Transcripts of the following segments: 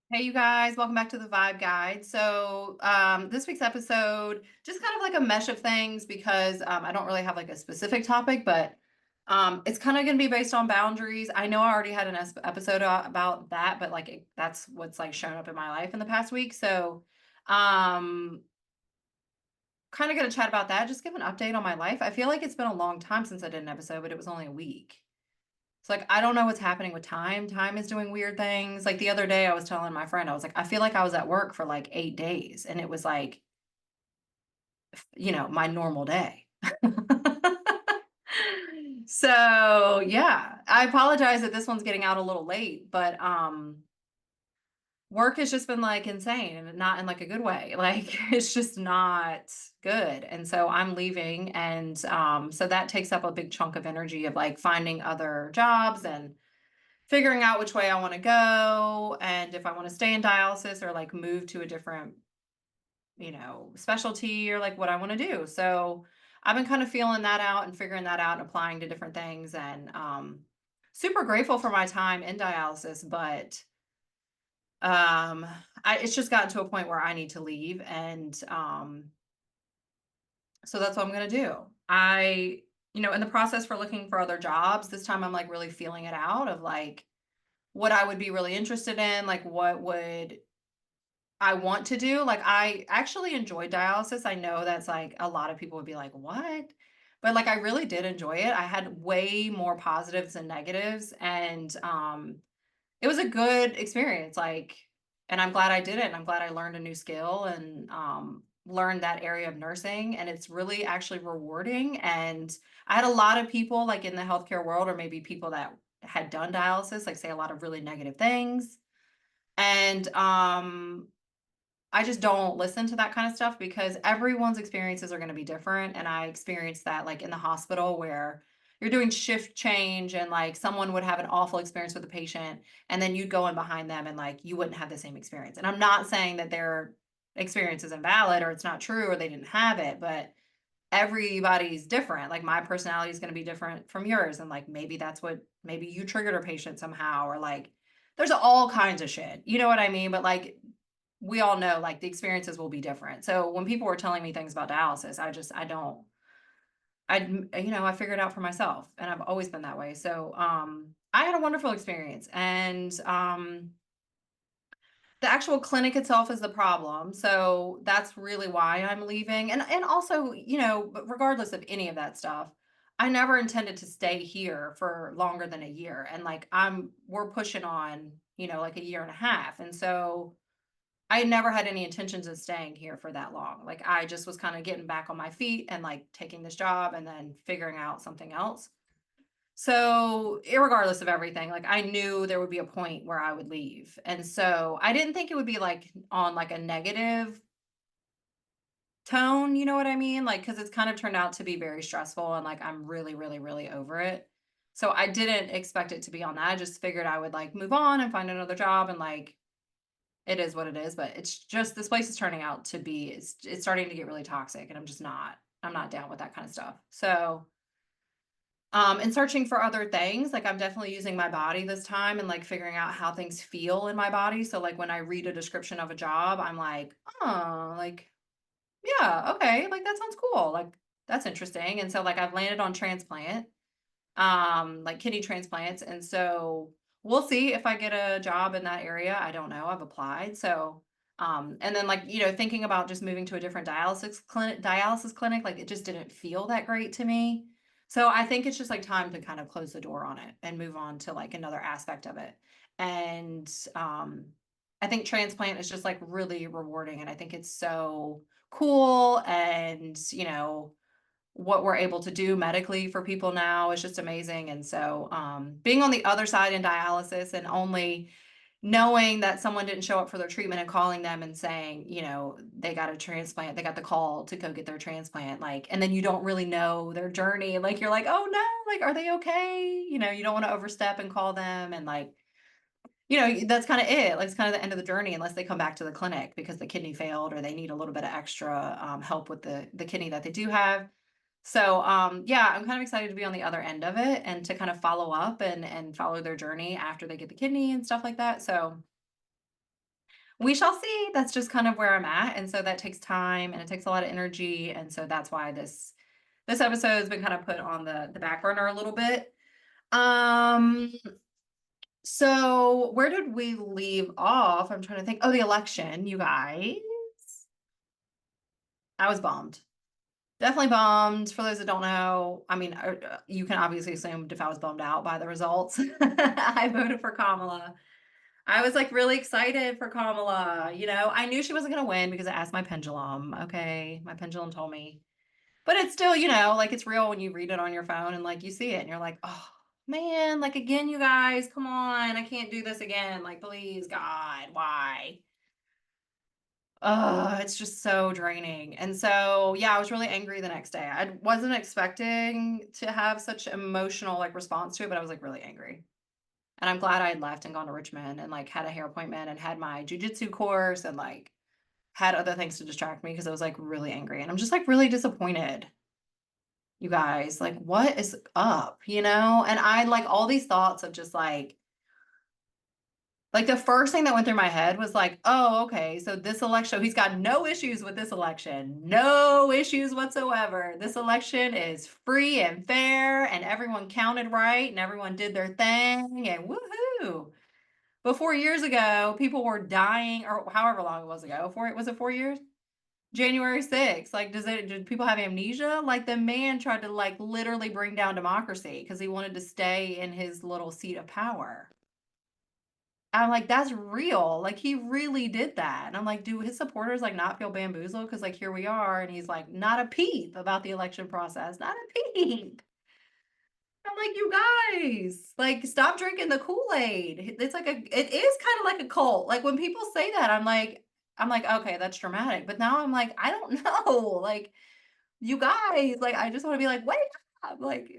Hey, you guys, welcome back to the Vibe Guide. This week's episode, just kind of like a mesh of things because I don't really have like a specific topic, but it's kind of going to be based on boundaries. I know I already had an episode about that, but that's what's like shown up in my life in the past week. Um, Kind of going to chat about that, just give an update on my life. I feel like it's been a long time since I did an episode, but it was only a week. It's like, I don't know what's happening with time. Time is doing weird things. Like the other day, I was telling my friend, I was like, I feel like I was at work for like 8 days and it was like, my normal day. So yeah, I apologize that this one's getting out a little late, but work has just been like insane and not in like a good way. Like it's just not good. And so I'm leaving and so that takes up a big chunk of energy of like finding other jobs and figuring out which way I want to go and if I want to stay in dialysis or like move to a different, specialty or like what I want to do. So I've been kind of feeling that out and figuring that out and applying to different things and super grateful for my time in dialysis, but um it's just gotten to a point where I need to leave and so that's what I'm going to do. In the process for looking for other jobs, this time I'm like really feeling it out of like what I would be really interested in, like what would I want to do. Like I actually enjoyed dialysis. I know that's like a lot of people would be like, "What?" But like I really did enjoy it. I had way more positives than negatives and it was a good experience and I'm glad I did it and I'm glad I learned a new skill and learned that area of nursing and it's really actually rewarding and I had a lot of people like in the healthcare world or maybe people that had done dialysis like say a lot of really negative things and I just don't listen to that kind of stuff because everyone's experiences are going to be different and I experienced that like in the hospital where you're doing shift change and like someone would have an awful experience with a patient and then you'd go in behind them and like you wouldn't have the same experience. And I'm not saying that their experience is invalid or it's not true or they didn't have it, but everybody's different. Like my personality is going to be different from yours and like maybe you triggered a patient somehow or like there's all kinds of shit. You know what I mean? But like we all know like the experiences will be different. So when people were telling me things about dialysis, I don't I figured out for myself and I've always been that way. So I had a wonderful experience and the actual clinic itself is the problem. So that's really why I'm leaving. And also, but regardless of any of that stuff, I never intended to stay here for longer than a year. And like we're pushing on, like a year and a half. And so I never had any intentions of staying here for that long. Like I just was kind of getting back on my feet and like taking this job and then figuring out something else. So, irregardless of everything, like I knew there would be a point where I would leave. And so I didn't think it would be like on like a negative tone, you know what I mean? Like cuz it's kind of turned out to be very stressful and like I'm really really really over it. So I didn't expect it to be on that. I just figured I would like move on and find another job and like it is what it is, but it's just this place is turning out to be it's starting to get really toxic and I'm not down with that kind of stuff. So, and searching for other things, like I'm definitely using my body this time and like figuring out how things feel in my body. So like when I read a description of a job, I'm like, "Oh, like yeah, okay, like that sounds cool. Like that's interesting." And so like I've landed on transplant like kidney transplants. And so we'll see if I get a job in that area. I don't know. I've applied. So, and then like, thinking about just moving to a different dialysis clinic, like it just didn't feel that great to me. So I think it's just like time to kind of close the door on it and move on to like another aspect of it. And I think transplant is just like really rewarding. And I think it's so cool. And, what we're able to do medically for people now is just amazing. And so, being on the other side in dialysis and only knowing that someone didn't show up for their treatment and calling them and saying, they got a transplant, they got the call to go get their transplant, like, and then you don't really know their journey. Like, you're like, oh no, like, are they okay? You don't want to overstep and call them. And like, that's kind of it. Like, it's kind of the end of the journey unless they come back to the clinic because the kidney failed or they need a little bit of extra help with the kidney that they do have. So, yeah, I'm kind of excited to be on the other end of it and to kind of follow up and follow their journey after they get the kidney and stuff like that. So, We shall see. That's just kind of where I'm at, and so that takes time, and it takes a lot of energy, and so that's why this episode has been kind of put on the back burner a little bit. Um, so where did we leave off? I'm trying to think. Oh, the election, you guys. I was bummed. Definitely bummed. For those that don't know, I mean, you can obviously assume if I was bummed out by the results. I voted for Kamala. I was like really excited for Kamala. You know, I knew she wasn't going to win because I asked my pendulum. Okay. My pendulum told me. But it's still, you know, like it's real when you read it on your phone and like you see it and you're like, oh man, like again, you guys, come on. I can't do this again. Like, please, God, why? It's just so draining. And so, yeah, I was really angry the next day. I wasn't expecting to have such emotional like response to it, but I was like really angry. And I'm glad I had left and gone to Richmond and like had a hair appointment and had my jujitsu course and like had other things to distract me because I was like really angry. And I'm just like really disappointed, you guys. Like, what is up, you know? And I like all these thoughts of just like the first thing that went through my head was like, oh, okay, so this election, he's got no issues with this election, no issues whatsoever. This election is free and fair, and everyone counted right, and everyone did their thing, and woohoo. But 4 years ago, people were dying, or however long it was ago. Was it 4 years? January 6th. Like, did people have amnesia? Like, the man tried to like literally bring down democracy because he wanted to stay in his little seat of power. I'm like, that's real. Like, he really did that. And I'm like, do his supporters like not feel bamboozled? Because like here we are, and he's like, not a peep about the election process, not a peep. I'm like, you guys, like, stop drinking the Kool-Aid. It's like it is kind of like a cult. Like when people say that, I'm like, okay, that's dramatic. But now I'm like, I don't know. Like, you guys, like, I just want to be like, wake up, like,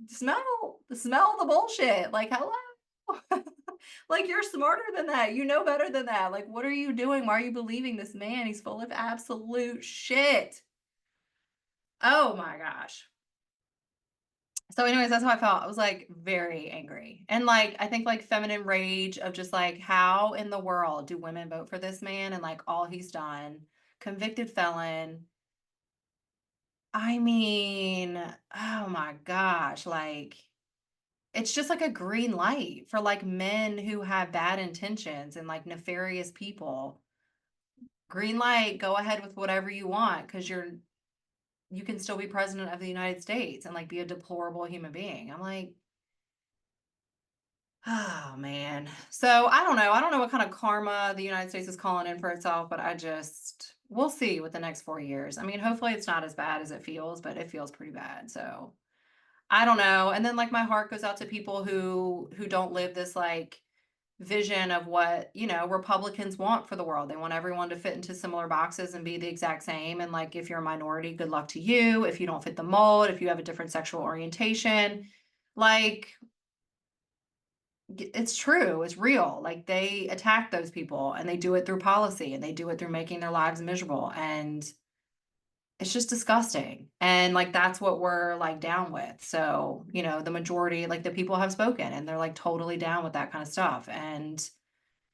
smell the bullshit. Like, hello. Like, you're smarter than that. You know better than that. Like, what are you doing? Why are you believing this man? He's full of absolute shit. Oh my gosh. So anyways, that's how I felt. I was like very angry. And like I think like feminine rage of just like how in the world do women vote for this man and like all he's done, convicted felon. I mean, oh my gosh, like it's just like a green light for like men who have bad intentions and like nefarious people. Green light, go ahead with whatever you want because you can still be president of the United States and like be a deplorable human being. I'm like, oh man. So I don't know. I don't know what kind of karma the United States is calling in for itself, but we'll see with the next 4 years. I mean, hopefully it's not as bad as it feels, but it feels pretty bad. So I don't know. And then like my heart goes out to people who don't live this like vision of what, you know, Republicans want for the world. They want everyone to fit into similar boxes and be the exact same. And like if you're a minority, good luck to you. If you don't fit the mold, if you have a different sexual orientation, like it's true, it's real. Like they attack those people and they do it through policy and they do it through making their lives miserable. And it's just disgusting. And like that's what we're like down with. So, you know, the majority, like the people have spoken and they're like totally down with that kind of stuff. And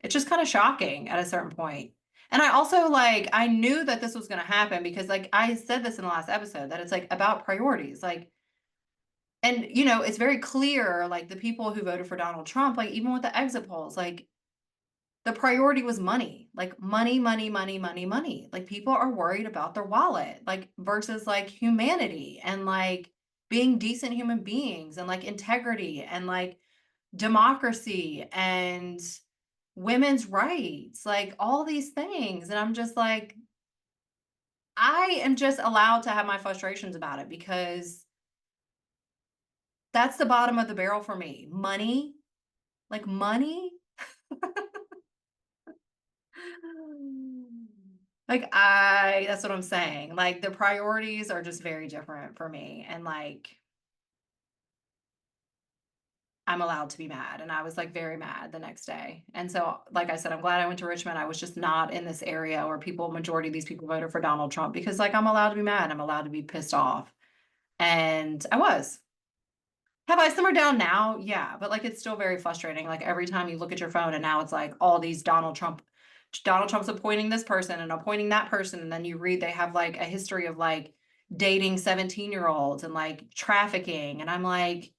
it's just kind of shocking at a certain point. And I also like I knew that this was going to happen because like I said this in the last episode that it's like about priorities. Like and you know, it's very clear like the people who voted for Donald Trump, like even with the exit polls, like the priority was money. Like money, money, money, money, money. Like people are worried about their wallet, like versus like humanity and like being decent human beings and like integrity and like democracy and women's rights, like all these things. And I'm just like, I am just allowed to have my frustrations about it because that's the bottom of the barrel for me. Money, like money. Like that's what I'm saying. Like the priorities are just very different for me. And like I'm allowed to be mad. And I was like very mad the next day. And so, like I said, I'm glad I went to Richmond. I was just not in this area where majority of these people voted for Donald Trump because like I'm allowed to be mad. I'm allowed to be pissed off. And I was. Have I simmered down now? Yeah. But like it's still very frustrating. Like every time you look at your phone and now it's like all these Donald Trump Donald Trump's appointing this person and appointing that person, and then you read they have like a history of like dating 17-year-olds and like trafficking, and I'm like,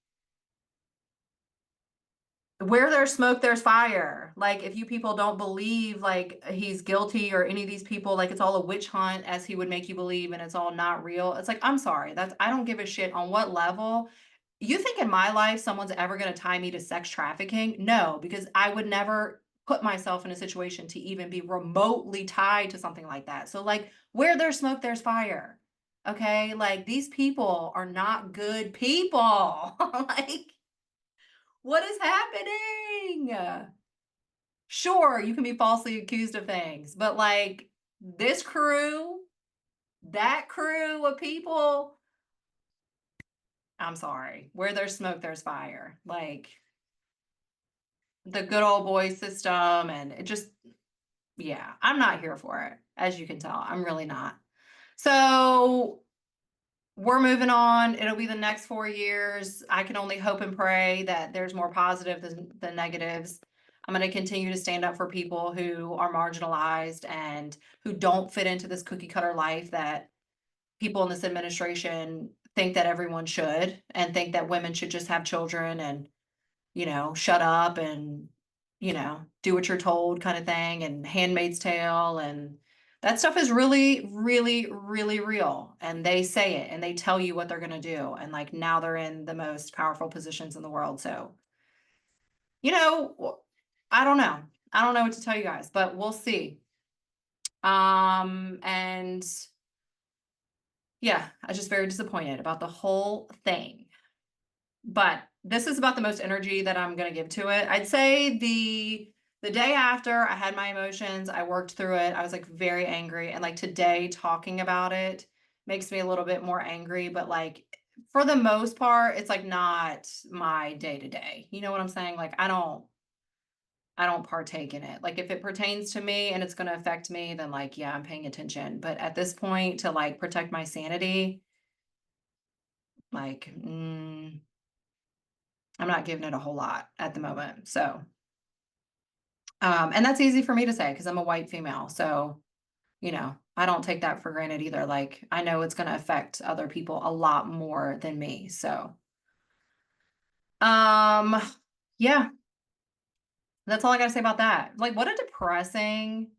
where there's smoke, there's fire. Like, if you people don't believe like he's guilty or any of these people, like it's all a witch hunt as he would make you believe, and it's all not real. It's like, I'm sorry. I don't give a shit on what level. You think in my life someone's ever going to tie me to sex trafficking? No, because I would never put myself in a situation to even be remotely tied to something like that. So like, where there's smoke, there's fire. Okay? Like, these people are not good people. Like, what is happening? Sure, you can be falsely accused of things, but like this crew, that crew of people, I'm sorry. Where there's smoke, there's fire. Like, the good old boy system, and it just, yeah, I'm not here for it, as you can tell. I'm really not. So we're moving on. It'll be the next 4 years. I can only hope and pray that there's more positive than negatives. I'm going to continue to stand up for people who are marginalized and who don't fit into this cookie cutter life that people in this administration think that everyone should, and think that women should just have children and, shut up and, do what you're told kind of thing, and Handmaid's Tale, and that stuff is really, really, really real. And they say it and they tell you what they're going to do. And like, now they're in the most powerful positions in the world. So, you know, I don't know. I don't know what to tell you guys, but we'll see. And yeah, I was just very disappointed about the whole thing. But this is about the most energy that I'm going to give to it. I'd say the day after I had my emotions, I worked through it. I was like very angry, and like today talking about it makes me a little bit more angry, but like for the most part, it's like not my day to day. You know what I'm saying? Like, I don't partake in it. Like, if it pertains to me and it's going to affect me, then like, yeah, I'm paying attention. But at this point, to like protect my sanity, like, I'm not giving it a whole lot at the moment. So, and that's easy for me to say because I'm a white female. So, I don't take that for granted either. Like, I know it's going to affect other people a lot more than me. So, um, yeah, that's all I got to say about that. Like, what a depressing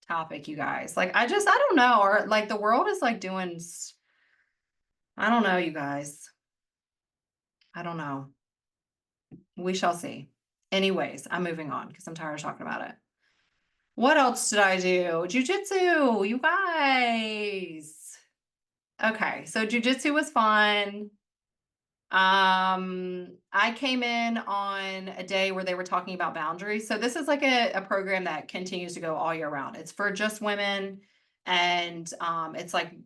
topic, you guys. Like, I don't know. Or like, the world is like doing, I don't know, you guys. I don't know. We shall see. Anyways, I'm moving on because I'm tired of talking about it. What else did I do? Jiu Jitsu, you guys. Okay, so Jiu Jitsu was fun. I came in on a day where they were talking about boundaries. So this is like a program that continues to go all year round. It's for just women, and it's like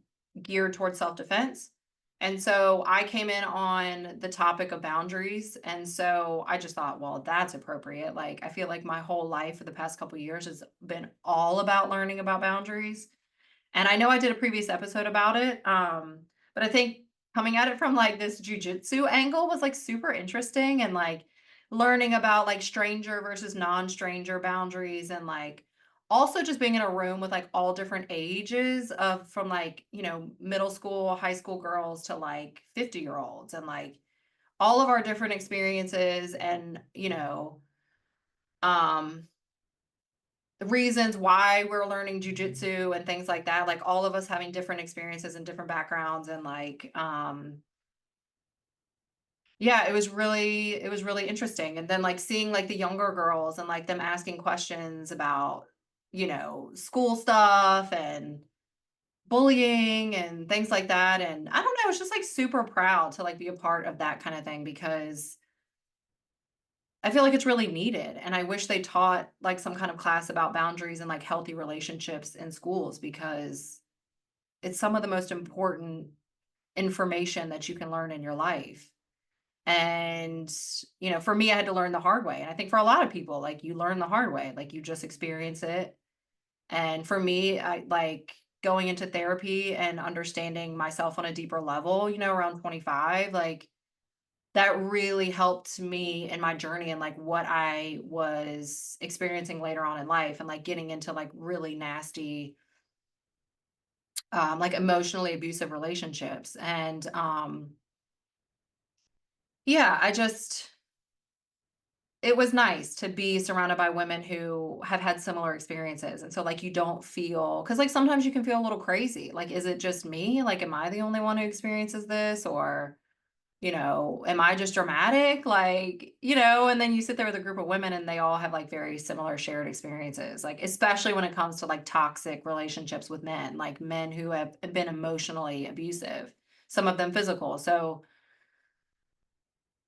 geared towards self-defense. And so I came in on the topic of boundaries. And so I just thought, well, that's appropriate. Like, I feel like my whole life for the past couple of years has been all about learning about boundaries. And I know I did a previous episode about it. But I think coming at it from like this jujitsu angle was like super interesting, and like learning about like stranger versus non-stranger boundaries, and like also just being in a room with like all different ages of, from like, middle school, high school girls to like 50-year-olds, and like all of our different experiences, and um the reasons why we're learning jujitsu and things like that, like all of us having different experiences and different backgrounds, and like yeah, it was really interesting. And then like seeing like the younger girls and like them asking questions about, school stuff and bullying and things like that. And I don't know, it's just like super proud to like be a part of that kind of thing, because I feel like it's really needed, and I wish they taught like some kind of class about boundaries and like healthy relationships in schools, because it's some of the most important information that you can learn in your life. And, for me, I had to learn the hard way. And I think for a lot of people, like, you learn the hard way, like you just experience it. And for me, I like going into therapy and understanding myself on a deeper level, around 25, like that really helped me in my journey and like what I was experiencing later on in life and like getting into like really nasty like emotionally abusive relationships. And yeah, I just it was nice to be surrounded by women who have had similar experiences. And so like you don't feel cuz like sometimes you can feel a little crazy. Like is it just me? Like am I the only one who experiences this, or am I just dramatic? Like, and then you sit there with a group of women and they all have like very similar shared experiences, like, especially when it comes to like toxic relationships with men, like men who have been emotionally abusive, some of them physical. So,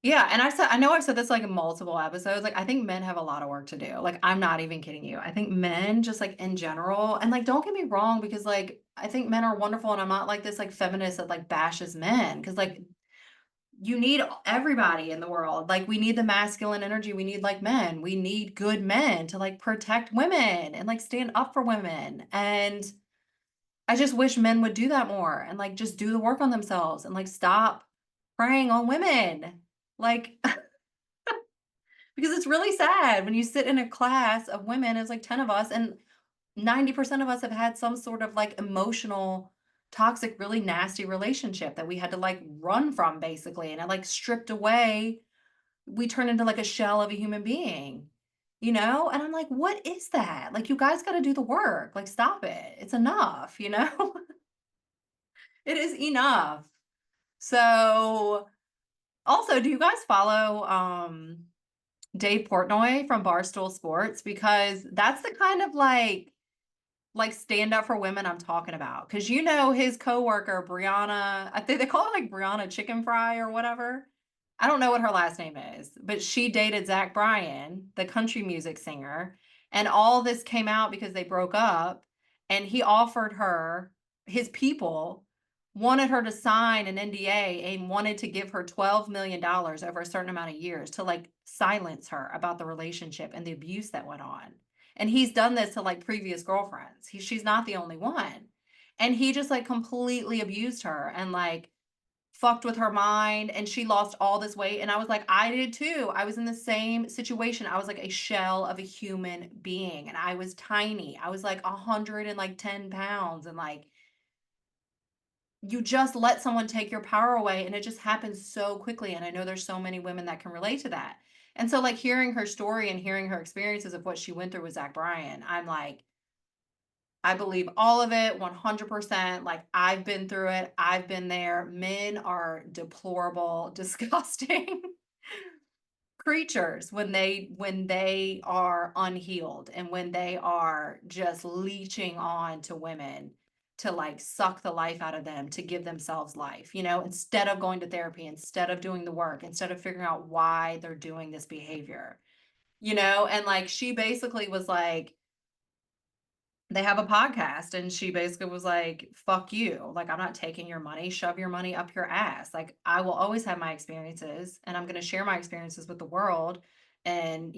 yeah. And I know I've said this like in multiple episodes. Like, I think men have a lot of work to do. Like, I'm not even kidding you. I think men, just like in general, and like, don't get me wrong, because like, I think men are wonderful and I'm not like this like feminist that like bashes men. Cause like, you need everybody in the world. Like we need the masculine energy. We need like men. We need good men to like protect women and like stand up for women. And I just wish men would do that more and like just do the work on themselves and like stop preying on women. Like because it's really sad when you sit in a class of women, it's like 10 of us and 90% of us have had some sort of like emotional toxic really nasty relationship that we had to like run from basically, and it like stripped away, we turn into like a shell of a human being, and I'm like, what is that? Like, you guys got to do the work. Like, stop it. It's enough. It is enough. So also, do you guys follow Dave Portnoy from Barstool Sports? Because that's the kind of like stand up for women I'm talking about. Because his coworker Brianna, I think they call her like Brianna Chicken Fry or whatever. I don't know what her last name is, but she dated Zach Bryan, the country music singer, and all this came out because they broke up. And he offered her, his people wanted her to sign an NDA and wanted to give her $12 million over a certain amount of years to like silence her about the relationship and the abuse that went on. And he's done this to like previous girlfriends. She's not the only one. And he just like completely abused her and like fucked with her mind, and she lost all this weight. And I was like, I did too. I was in the same situation. I was like a shell of a human being and I was tiny. I was like 110 pounds, and like you just let someone take your power away and it just happens so quickly. And I know there's so many women that can relate to that. And so like hearing her story and hearing her experiences of what she went through with Zach Bryan, I'm like, I believe all of it 100%. Like I've been through it. I've been there. Men are deplorable, disgusting creatures when they are unhealed and when they are just leeching on to women to like suck the life out of them to give themselves life, instead of going to therapy, instead of doing the work, instead of figuring out why they're doing this behavior, and like she basically was like, they have a podcast and she basically was like, fuck you. Like, I'm not taking your money. Shove your money up your ass. Like, I will always have my experiences and I'm going to share my experiences with the world and,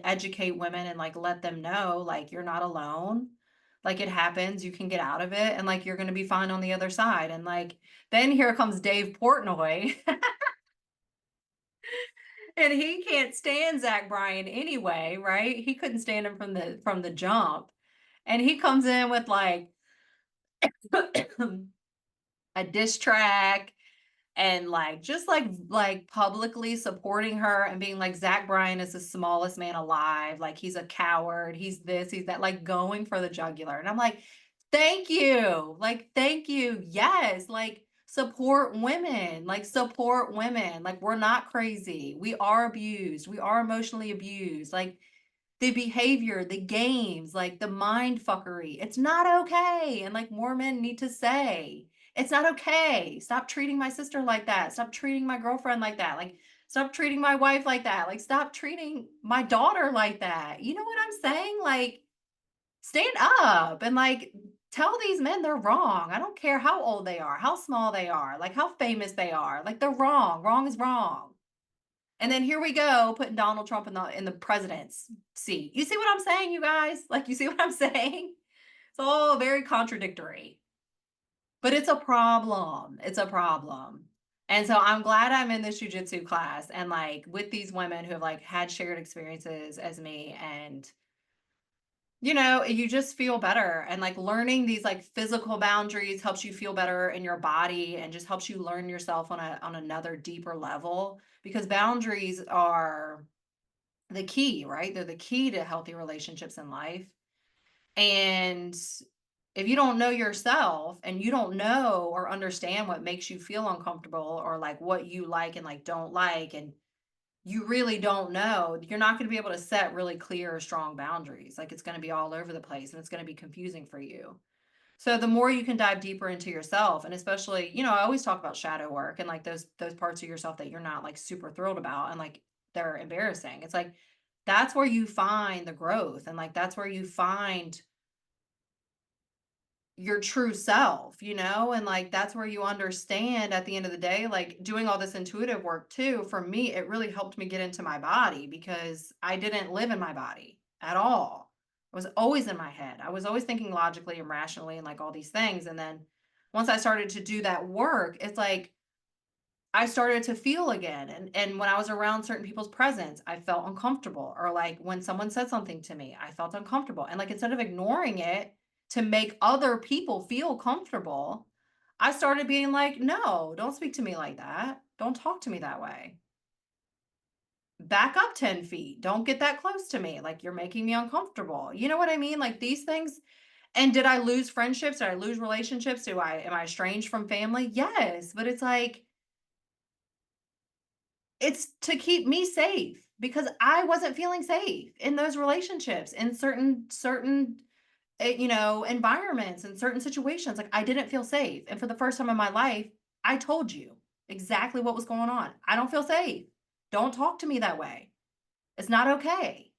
educate women and like let them know, like, you're not alone. Like, it happens. You can get out of it and like, you're going to be fine on the other side. And like, then here comes Dave Portnoy and he can't stand Zach Bryan anyway, right? He couldn't stand him from the jump. And he comes in with like, a diss track and like just like publicly supporting her and being like, Zach Bryan is the smallest man alive, like he's a coward, he's this, he's that, like going for the jugular. And I'm like, thank you, like, thank you, yes, like support women, like we're not crazy, we are abused, we are emotionally abused, like the behavior, the games, like the mind fuckery. It's not okay. And like more men need to say, it's not okay. Stop treating my sister like that. Stop treating my girlfriend like that. Like, stop treating my wife like that. Like, stop treating my daughter like that. You know what I'm saying? Like, stand up and like tell these men they're wrong. I don't care how old they are, how small they are, like how famous they are. Like, they're wrong. Wrong is wrong. And then here we go, putting Donald Trump in the president's seat. You see what I'm saying, you guys? Like, you see what I'm saying? It's all very contradictory. But it's a problem. It's a problem. And so I'm glad I'm in this jujitsu class and like with these women who have like had shared experiences as me. And you just feel better, and like learning these like physical boundaries helps you feel better in your body and just helps you learn yourself on another deeper level, because boundaries are the key, right? They're the key to healthy relationships in life. And if you don't know yourself and you don't know or understand what makes you feel uncomfortable, or like what you like and like don't like, and you really don't know, you're not going to be able to set really clear, strong boundaries. Like it's going to be all over the place and it's going to be confusing for you. So the more you can dive deeper into yourself, and especially, I always talk about shadow work and like those parts of yourself that you're not like super thrilled about and like they're embarrassing. It's like that's where you find the growth, and like that's where you find your true self, and like that's where you understand at the end of the day, like doing all this intuitive work too, for me, it really helped me get into my body because I didn't live in my body at all. I was always in my head. I was always thinking logically and rationally and like all these things. And then once I started to do that work, it's like I started to feel again. And when I was around certain people's presence, I felt uncomfortable. Or like when someone said something to me, I felt uncomfortable. And like instead of ignoring it to make other people feel comfortable, I started being like, no, don't speak to me like that. Don't talk to me that way. Back up 10 feet. Don't get that close to me. Like you're making me uncomfortable. You know what I mean? Like these things. And did I lose friendships? Did I lose relationships? Am I estranged from family? Yes. But it's like, it's to keep me safe because I wasn't feeling safe in those relationships, in certain environments and certain situations. Like I didn't feel safe. And for the first time in my life, I told you exactly what was going on. I don't feel safe. Don't talk to me that way. It's not okay.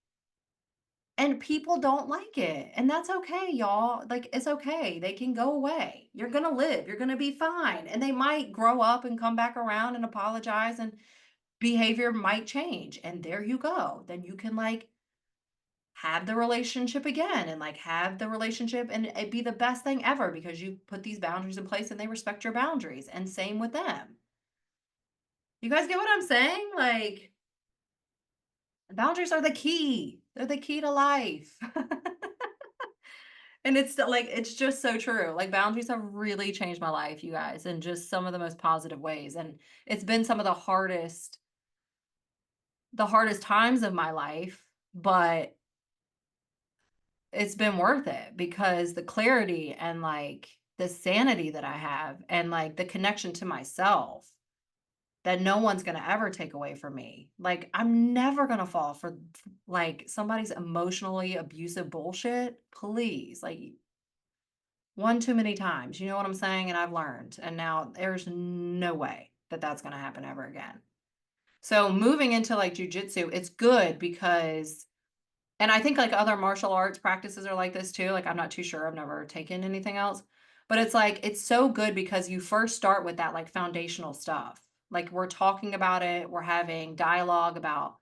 And people don't like it. And that's okay, y'all. Like it's okay. They can go away. You're going to live. You're going to be fine. And they might grow up and come back around and apologize, and behavior might change, and there you go. Then you can like have the relationship again, and like have the relationship and it be the best thing ever because you put these boundaries in place and they respect your boundaries, and same with them. You guys get what I'm saying? Like boundaries are the key. They're the key to life. And it's just so true. Like boundaries have really changed my life, you guys, in just some of the most positive ways. And it's been some of the hardest times of my life, but it's been worth it because the clarity and like the sanity that I have and like the connection to myself that no one's going to ever take away from me. Like I'm never going to fall for like somebody's emotionally abusive bullshit. Please. Like one too many times. You know what I'm saying? And I've learned. And now there's no way that that's going to happen ever again. So moving into like jujitsu, it's good because, and I think like other martial arts practices are like this too. Like I'm not too sure. I've never taken anything else. But it's like it's so good because you first start with that like foundational stuff. Like we're talking about it, we're having dialogue about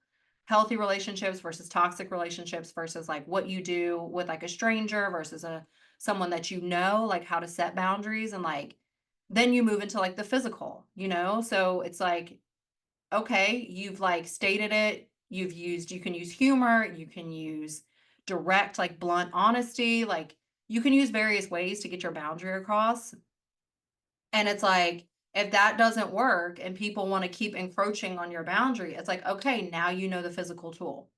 healthy relationships versus toxic relationships versus like what you do with like a stranger versus a someone that like how to set boundaries, and like then you move into like the physical. So it's like okay, you've like stated it, you can use humor, you can use direct, like blunt honesty, like you can use various ways to get your boundary across. And it's like, if that doesn't work and people want to keep encroaching on your boundary, it's like, okay, now you know the physical tool.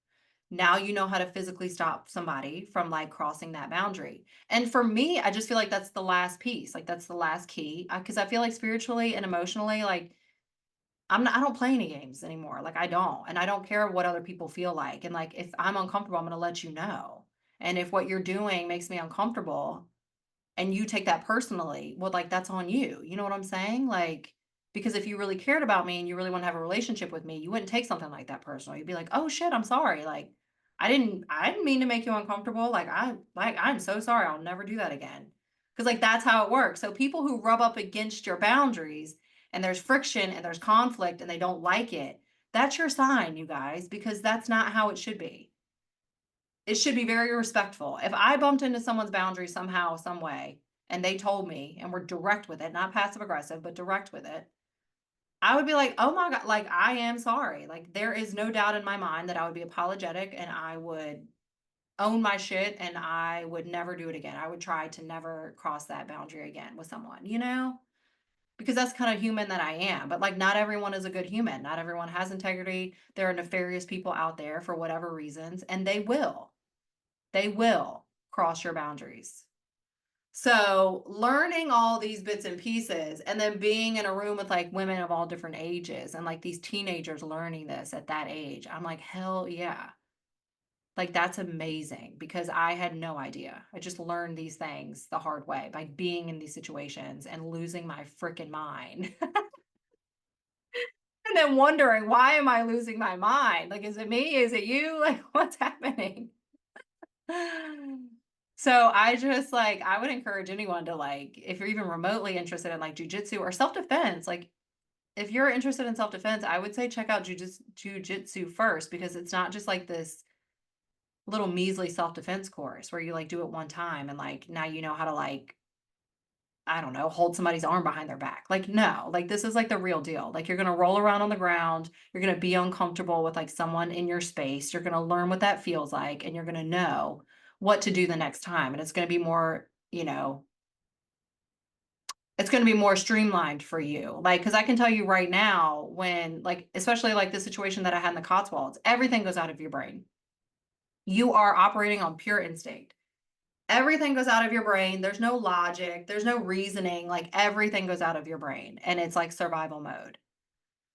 Now you know how to physically stop somebody from like crossing that boundary. And for me, I just feel like that's the last piece. Like that's the last key. Because I feel like spiritually and emotionally, like I don't play any games anymore. Like I don't. And I don't care what other people feel like. And like if I'm uncomfortable, I'm going to let you know. And if what you're doing makes me uncomfortable and you take that personally, well, like that's on you. You know what I'm saying? Like, because if you really cared about me and you really want to have a relationship with me, you wouldn't take something like that personal. You'd be like, "Oh shit, I'm sorry. Like I didn't mean to make you uncomfortable. I'm so sorry. I'll never do that again." Cuz like that's how it works. So people who rub up against your boundaries and there's friction and there's conflict and they don't like it, that's your sign, you guys, because that's not how it should be. It should be very respectful. If I bumped into someone's boundary somehow, some way, and they told me and were direct with it, not passive aggressive, but direct with it, I would be like, "Oh my god, like, I am sorry." Like, there is no doubt in my mind that I would be apologetic and I would own my shit and I would never do it again. I would try to never cross that boundary again with someone, you know? Because that's kind of human that I am. But like not everyone is a good human. Not everyone has integrity. There are nefarious people out there for whatever reasons, and they will. They will cross your boundaries. So, learning all these bits and pieces and then being in a room with like women of all different ages and like these teenagers learning this at that age, I'm like, hell yeah. Like, that's amazing because I had no idea. I just learned these things the hard way by being in these situations and losing my freaking mind. And then wondering, why am I losing my mind? Like, is it me? Is it you? Like, what's happening? So I just like, I would encourage anyone to like, if you're even remotely interested in like jujitsu or self-defense, like if you're interested in self-defense, I would say check out jujitsu first because it's not just like this little measly self-defense course where you like do it one time and like now you know how to like, I don't know, hold somebody's arm behind their back. Like, no, like this is like the real deal. Like you're gonna roll around on the ground, you're gonna be uncomfortable with like someone in your space, you're gonna learn what that feels like, and you're gonna know what to do the next time. And it's gonna be more, you know, it's gonna be more streamlined for you. Like, because I can tell you right now, when like, especially like the situation that I had in the Cotswolds, everything goes out of your brain. You are operating on pure instinct. Everything goes out of your brain. There's no logic, there's no reasoning, like everything goes out of your brain and it's like survival mode.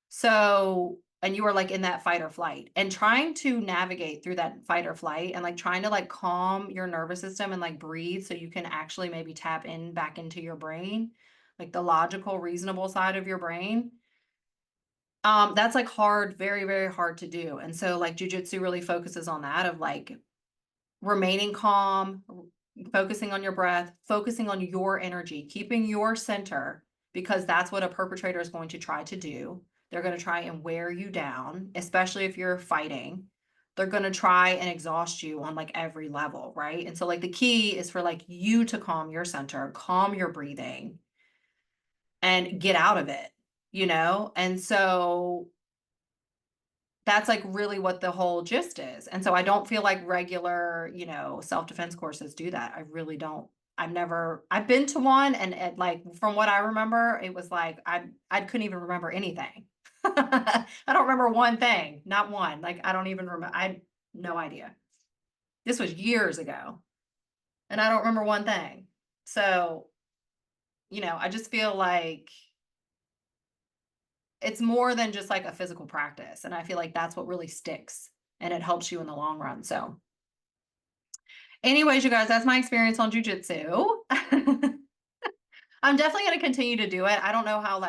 So, and you are like in that fight or flight and trying to navigate through that fight or flight and like trying to like calm your nervous system and like breathe so you can actually maybe tap in back into your brain, like the logical, reasonable side of your brain. That's like hard, very, very hard to do. And so like jujitsu really focuses on that of like remaining calm, focusing on your breath, focusing on your energy, keeping your center, because that's what a perpetrator is going to try to do. They're going to try and wear you down, especially if you're fighting. They're going to try and exhaust you on like every level, right? And so like the key is for like you to calm your center, calm your breathing and get out of it, you know? And so that's like really what the whole gist is. And so I don't feel like regular, you know, self-defense courses do that. I really don't. I've been to one and it like from what I remember, it was like I couldn't even remember anything. I don't remember one thing, not one. Like I don't even remember. I no idea. This was years ago and I don't remember one thing. So, you know, I just feel like it's more than just like a physical practice. And I feel like that's what really sticks and it helps you in the long run. So, anyways, you guys, that's my experience on jujitsu. I'm definitely going to continue to do it. I don't know how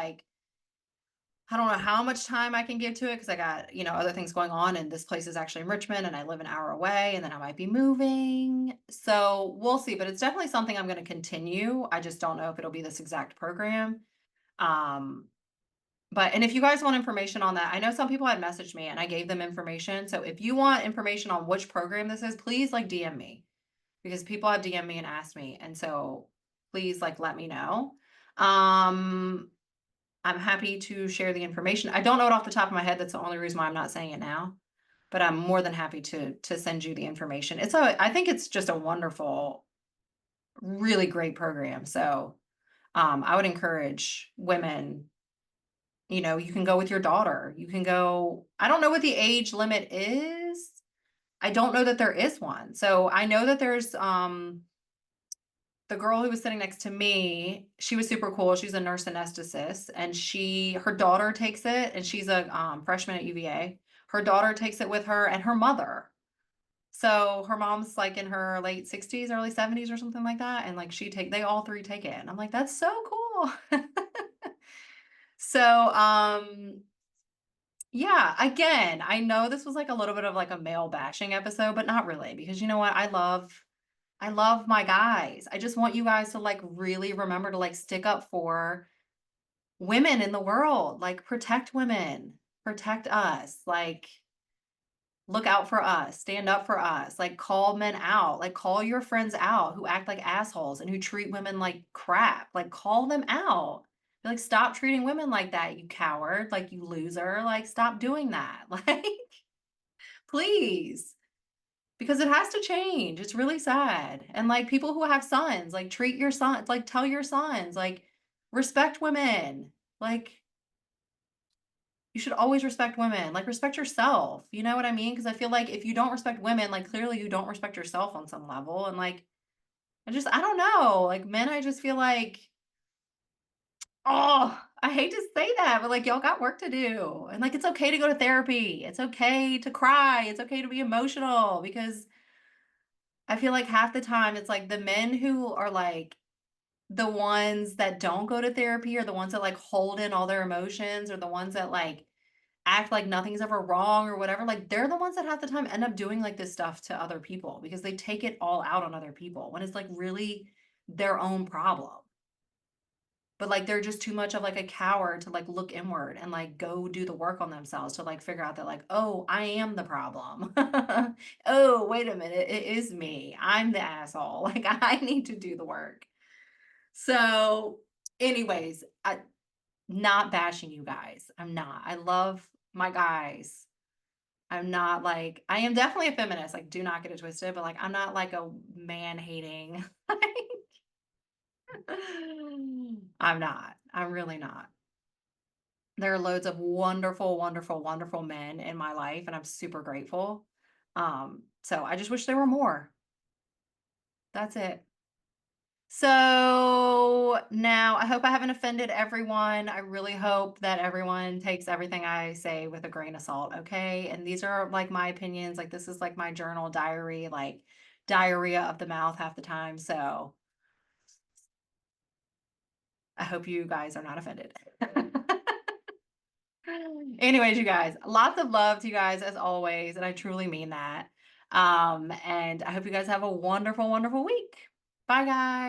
much time I can give to it because I got, you know, other things going on. And this place is actually in Richmond and I live an hour away and then I might be moving. So we'll see. But it's definitely something I'm going to continue. I just don't know if it'll be this exact program. Um, But and if you guys want information on that, I know some people had messaged me and I gave them information. So if you want information on which program this is, please like DM me because people have DM me and asked me. And so please like let me know. Um, I'm happy to share the information. I don't know it off the top of my head. That's the only reason why I'm not saying it now. But I'm more than happy to send you the information. I think it's just a wonderful, really great program. So I would encourage women, you know, you can go with your daughter. You can go, I don't know what the age limit is. I don't know that there is one. So I know that there's the girl who was sitting next to me, she was super cool. She's a nurse anesthetist and her daughter takes it and she's a freshman at UVA. Her daughter takes it with her and her mother. So her mom's like in her late 60s, early 70s or something like that. And like they all three take it. And I'm like, that's so cool. So, yeah, again, I know this was like a little bit of like a male bashing episode, but not really, because you know what? I love my guys. I just want you guys to like really remember to like stick up for women in the world, like protect women, protect us, like look out for us, stand up for us, like call men out, like call your friends out who act like assholes and who treat women like crap, like call them out. Like, stop treating women like that, you coward, like, you loser, like, stop doing that. Like, please. Because it has to change. It's really sad. And like people who have sons, like treat your sons, like tell your sons, like respect women. Like you should always respect women. Like respect yourself. You know what I mean? Because I feel like if you don't respect women, like clearly you don't respect yourself on some level. And like I don't know. Like men, I just feel like, oh, I hate to say that, but like y'all got work to do. And like it's okay to go to therapy. It's okay to cry. It's okay to be emotional because I feel like half the time it's like the men who are like the ones that don't go to therapy are the ones that like hold in all their emotions or the ones that like act like nothing's ever wrong or whatever. Like they're the ones that half the time end up doing like this stuff to other people because they take it all out on other people when it's like really their own problem. But like they're just too much of like a coward to like look inward and like go do the work on themselves to like figure out that like, oh, I am the problem. Oh, wait a minute, it is me. I'm the asshole. Like I need to do the work. So, anyways, not bashing you guys. I'm not. I love my guys. I'm not like I am definitely a feminist. Like, do not get it twisted, but like I'm not like a man hating. Like, I'm not. I'm really not. There are loads of wonderful, wonderful, wonderful men in my life, and I'm super grateful. So I just wish there were more. That's it. So now I hope I haven't offended everyone. I really hope that everyone takes everything I say with a grain of salt, okay? And these are like my opinions. Like this is like my journal diary, like diarrhea of the mouth half the time. So I hope you guys are not offended. Anyways, you guys, lots of love to you guys as always, and I truly mean that. And I hope you guys have a wonderful, wonderful week. Bye, guys.